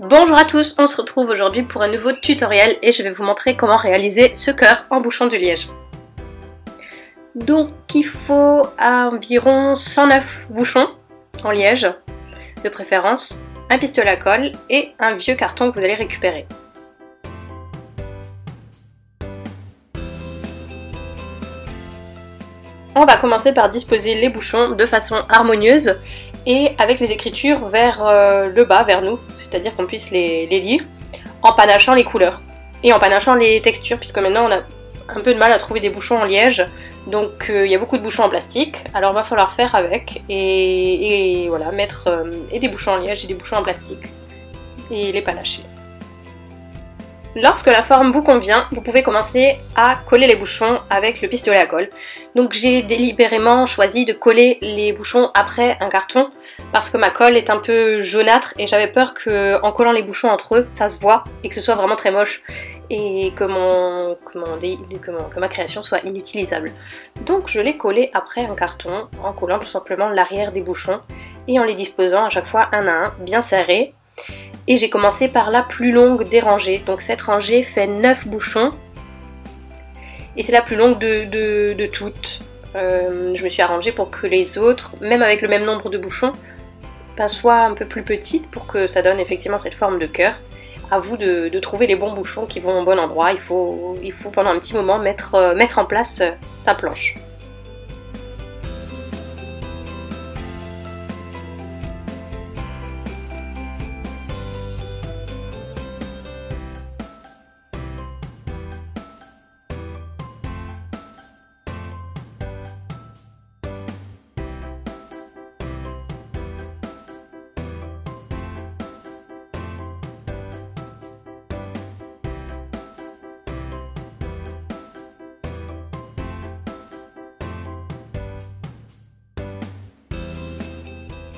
Bonjour à tous, on se retrouve aujourd'hui pour un nouveau tutoriel et je vais vous montrer comment réaliser ce cœur en bouchon de liège. Donc il faut environ 109 bouchons en liège, de préférence, un pistolet à colle et un vieux carton que vous allez récupérer. On va commencer par disposer les bouchons de façon harmonieuse et avec les écritures vers le bas, vers nous, c'est-à-dire qu'on puisse les lire, en panachant les couleurs et en panachant les textures, puisque maintenant on a un peu de mal à trouver des bouchons en liège, donc il y a beaucoup de bouchons en plastique, alors il va falloir faire avec et voilà, mettre et des bouchons en liège et des bouchons en plastique et les panacher. Lorsque la forme vous convient, vous pouvez commencer à coller les bouchons avec le pistolet à colle. Donc j'ai délibérément choisi de coller les bouchons après un carton parce que ma colle est un peu jaunâtre et j'avais peur qu'en collant les bouchons entre eux, ça se voit et que ce soit vraiment très moche et que ma création soit inutilisable. Donc je l'ai collé après un carton en collant tout simplement l'arrière des bouchons et en les disposant à chaque fois un à un, bien serrés. Et j'ai commencé par la plus longue des rangées, donc cette rangée fait 9 bouchons et c'est la plus longue de toutes. Je me suis arrangée pour que les autres, même avec le même nombre de bouchons, soient un peu plus petites pour que ça donne effectivement cette forme de cœur. À vous de trouver les bons bouchons qui vont au bon endroit, il faut pendant un petit moment mettre en place sa planche.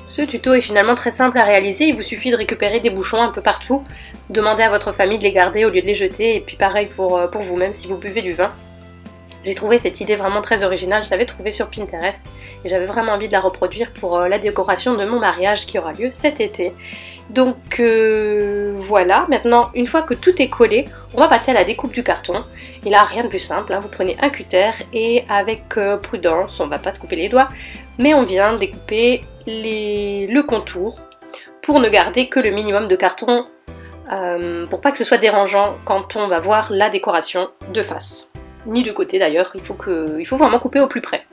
Ce tuto est finalement très simple à réaliser, il vous suffit de récupérer des bouchons un peu partout, demander à votre famille de les garder au lieu de les jeter, et puis pareil pour vous-même si vous buvez du vin. J'ai trouvé cette idée vraiment très originale, je l'avais trouvée sur Pinterest, et j'avais vraiment envie de la reproduire pour la décoration de mon mariage qui aura lieu cet été. Donc voilà, maintenant une fois que tout est collé, on va passer à la découpe du carton. Et là rien de plus simple, hein. Vous prenez un cutter et avec prudence, on va pas se couper les doigts, mais on vient découper le contour pour ne garder que le minimum de carton pour pas que ce soit dérangeant quand on va voir la décoration de face. Ni de côté d'ailleurs, il faut vraiment couper au plus près.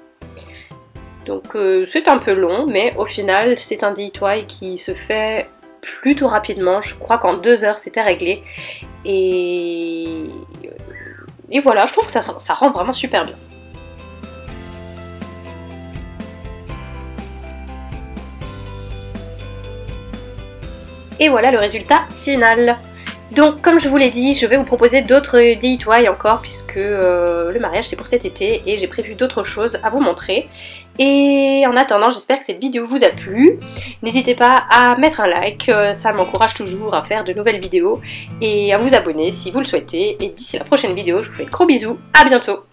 Donc c'est un peu long, mais au final c'est un DIY qui se fait plutôt rapidement. Je crois qu'en 2 heures c'était réglé. Et voilà, je trouve que ça rend vraiment super bien. Et voilà le résultat final. Donc comme je vous l'ai dit, je vais vous proposer d'autres DIY encore puisque le mariage c'est pour cet été et j'ai prévu d'autres choses à vous montrer. Et en attendant, j'espère que cette vidéo vous a plu. N'hésitez pas à mettre un like, ça m'encourage toujours à faire de nouvelles vidéos et à vous abonner si vous le souhaitez. Et d'ici la prochaine vidéo, je vous fais de gros bisous, à bientôt!